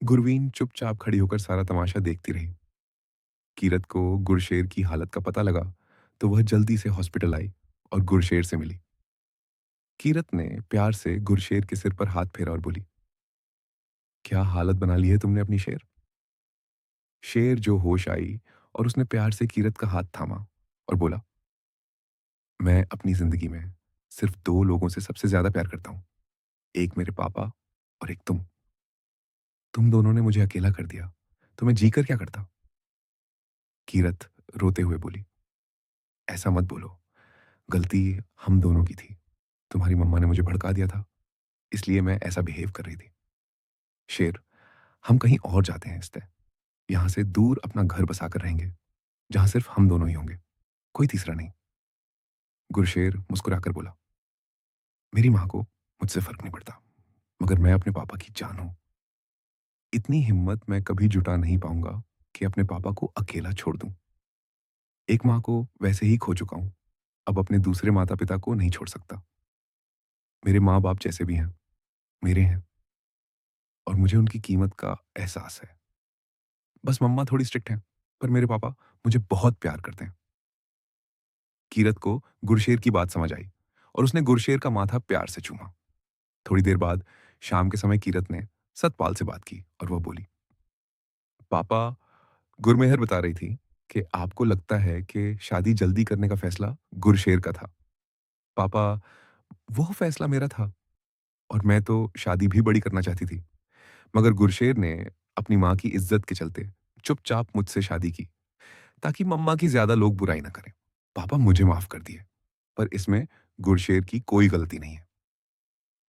गुरवीन चुपचाप खड़ी होकर सारा तमाशा देखती रही। कीरत को गुरशेर की हालत का पता लगा तो वह जल्दी से हॉस्पिटल आई और गुरशेर से मिली। कीरत ने प्यार से गुरशेर के सिर पर हाथ फेरा और बोली, क्या हालत बना ली है तुमने अपनी शेर। शेर जो होश आई और उसने प्यार से कीरत का हाथ थामा और बोला, मैं अपनी जिंदगी में सिर्फ दो लोगों से सबसे ज्यादा प्यार करता हूं, एक मेरे पापा और एक तुम दोनों ने मुझे अकेला कर दिया, तो मैं जीकर क्या करता। कीरत रोते हुए बोली, ऐसा मत बोलो, गलती हम दोनों की थी। तुम्हारी मम्मा ने मुझे भड़का दिया था, इसलिए मैं ऐसा बिहेव कर रही थी। शेर, हम कहीं और जाते हैं इससे, यहाँ से दूर अपना घर बसाकर रहेंगे, जहाँ सिर्फ हम दोनों ही होंगे, कोई तीसरा नहीं। गुरशेर मुस्कुराकर बोला, मेरी माँ को मुझसे फर्क नहीं पड़ता, मगर मैं अपने पापा की जान हूँ। इतनी हिम्मत मैं कभी जुटा नहीं पाऊंगा कि अपने पापा को अकेला छोड़ दूं। एक माँ को वैसे ही खो चुका हूं, अब अपने दूसरे माता पिता को नहीं छोड़ सकता। मेरे माँ बाप जैसे भी हैं, मेरे हैं, और मुझे उनकी कीमत का एहसास है। बस मम्मा थोड़ी स्ट्रिक्ट हैं, पर मेरे पापा मुझे बहुत प्यार करते हैं। कीरत को गुरशेर की बात समझ आई और उसने गुरशेर का माथा प्यार से चूमा। थोड़ी देर बाद शाम के समय कीरत ने सतपाल से बात की और वह बोली, पापा, गुरमेहर बता रही थी कि आपको लगता है कि शादी जल्दी करने का फैसला गुरशेर का था। पापा, वो फैसला मेरा था और मैं तो शादी भी बड़ी करना चाहती थी, मगर गुरशेर ने अपनी माँ की इज्जत के चलते चुपचाप मुझसे शादी की, ताकि मम्मा की ज्यादा लोग बुराई ना करें। पापा मुझे माफ कर दिए, पर इसमें गुरशेर की कोई गलती नहीं है।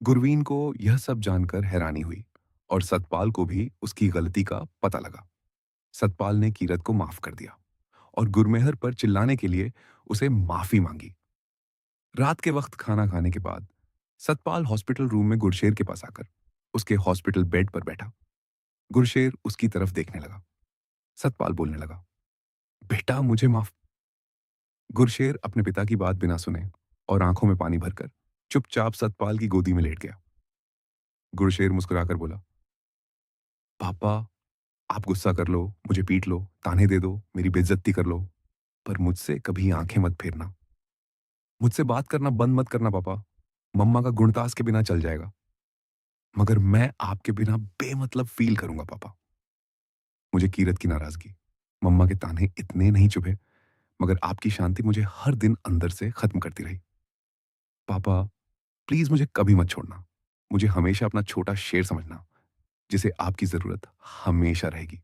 गुरवीन को यह सब जानकर हैरानी हुई और सतपाल को भी उसकी गलती का पता लगा। सतपाल ने कीरत को माफ कर दिया और गुरमेहर पर चिल्लाने के लिए उसे माफी मांगी। रात के वक्त खाना खाने के बाद सतपाल हॉस्पिटल रूम में गुरशेर के पास आकर उसके हॉस्पिटल बेड पर बैठा। गुरशेर उसकी तरफ देखने लगा। सतपाल बोलने लगा, बेटा मुझे माफ। गुरशेर अपने पिता की बात बिना सुने और आंखों में पानी भरकर चुपचाप सतपाल की गोदी में लेट गया। गुरशेर मुस्कुराकर बोला, पापा, आप गुस्सा कर लो, मुझे पीट लो, ताने दे दो, मेरी बेइज्जती कर लो, पर मुझसे कभी आंखें मत फेरना। मुझसे बात करना बंद मत करना पापा। मम्मा का गुणतास के बिना चल जाएगा, मगर मैं आपके बिना बेमतलब फील करूंगा पापा। मुझे कीरत की नाराजगी, मम्मा के ताने इतने नहीं चुभे, मगर आपकी शांति मुझे हर दिन अंदर से खत्म करती रही। पापा, प्लीज मुझे कभी मत छोड़ना। मुझे हमेशा अपना छोटा शेर समझना, जिसे आपकी जरूरत हमेशा रहेगी।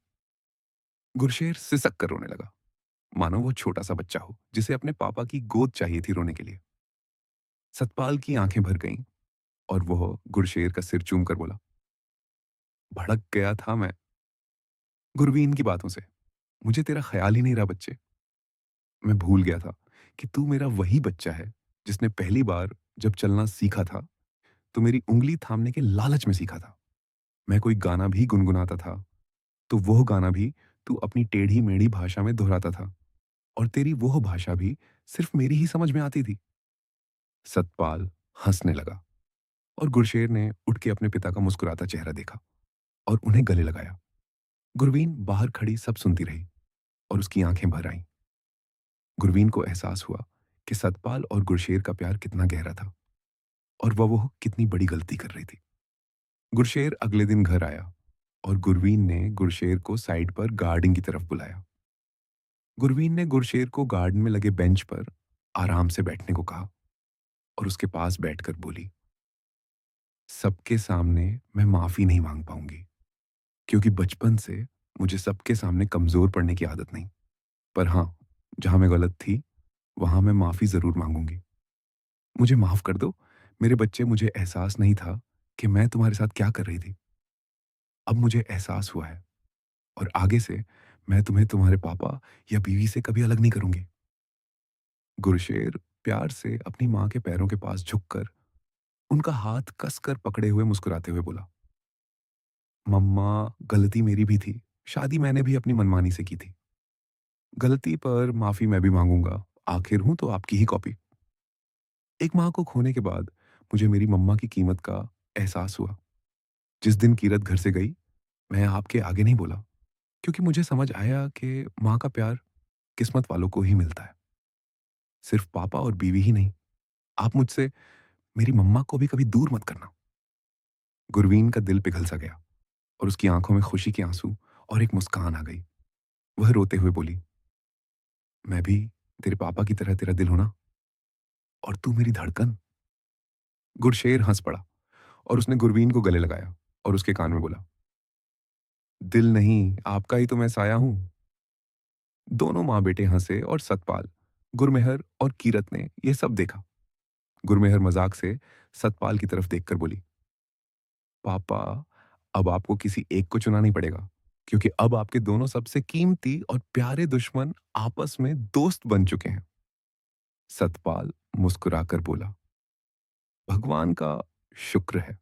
गुरशेर सिसक कर रोने लगा, मानो वो छोटा सा बच्चा हो जिसे अपने पापा की गोद चाहिए थी रोने के लिए। सतपाल की आंखें भर गईं और वह गुरशेर का सिर चूम कर बोला, भड़क गया था मैं गुरवीन की बातों से। मुझे तेरा ख्याल ही नहीं रहा बच्चे। मैं भूल गया था कि तू मेरा वही बच्चा है जिसने पहली बार जब चलना सीखा था तो मेरी उंगली थामने के लालच में सीखा था। मैं कोई गाना भी गुनगुनाता था तो वह गाना भी तू अपनी टेढ़ी मेढ़ी भाषा में दोहराता था, और तेरी वह भाषा भी सिर्फ मेरी ही समझ में आती थी। सतपाल हंसने लगा और गुरशेर ने उठ के अपने पिता का मुस्कुराता चेहरा देखा और उन्हें गले लगाया। गुरवीन बाहर खड़ी सब सुनती रही और उसकी आंखें भर आईं। गुरवीन को एहसास हुआ कि सतपाल और गुरशेर का प्यार कितना गहरा था और वह कितनी बड़ी गलती कर रही थी। गुरशेर अगले दिन घर आया और गुरवीन ने गुरशेर को साइड पर गार्डन की तरफ बुलाया। गुरवीन ने गुरशेर को गार्डन में लगे बेंच पर आराम से बैठने को कहा और उसके पास बैठकर बोली, सबके सामने मैं माफी नहीं मांग पाऊंगी, क्योंकि बचपन से मुझे सबके सामने कमजोर पड़ने की आदत नहीं। पर हाँ, जहां मैं गलत थी वहां मैं माफी जरूर मांगूंगी। मुझे माफ कर दो मेरे बच्चे, मुझे एहसास नहीं था कि मैं तुम्हारे साथ क्या कर रही थी। अब मुझे एहसास हुआ है और आगे से मैं तुम्हें तुम्हारे पापा या बीवी से कभी अलग नहीं करूंगी। गुरशेर प्यार से अपनी माँ के पैरों के पास झुककर उनका हाथ कसकर पकड़े हुए मुस्कुराते हुए बोला, मम्मा, गलती मेरी भी थी, शादी मैंने भी अपनी मनमानी से की थी। गलती पर माफी मैं भी मांगूंगा, आखिर हूं तो आपकी ही कॉपी। एक माँ को खोने के बाद मुझे मेरी मम्मा की कीमत का एहसास हुआ जिस दिन कीरत घर से गई। मैं आपके आगे नहीं बोला, क्योंकि मुझे समझ आया कि माँ का प्यार किस्मत वालों को ही मिलता है। सिर्फ पापा और बीवी ही नहीं, आप मुझसे मेरी मम्मा को भी कभी दूर मत करना। गुरवीन का दिल पिघल सा गया और उसकी आंखों में खुशी के आंसू और एक मुस्कान आ गई। वह रोते हुए बोली, मैं भी तेरे पापा की तरह तेरा दिल हूं ना, और तू मेरी धड़कन। गुरशेर हंस पड़ा और उसने गुरवीन को गले लगाया और उसके कान में बोला, दिल नहीं, आपका ही तो मैं साया हूं। दोनों माँ बेटे हंसे और सतपाल, गुरमेहर और कीरत ने यह सब देखा। गुरमेहर मजाक से सतपाल की तरफ देखकर बोली, पापा, अब आपको किसी एक को चुना नहीं पड़ेगा, क्योंकि अब आपके दोनों सबसे कीमती और प्यारे दुश्मन आपस में दोस्त बन चुके हैं। सतपाल मुस्कुराकर बोला, भगवान का शुक्र है।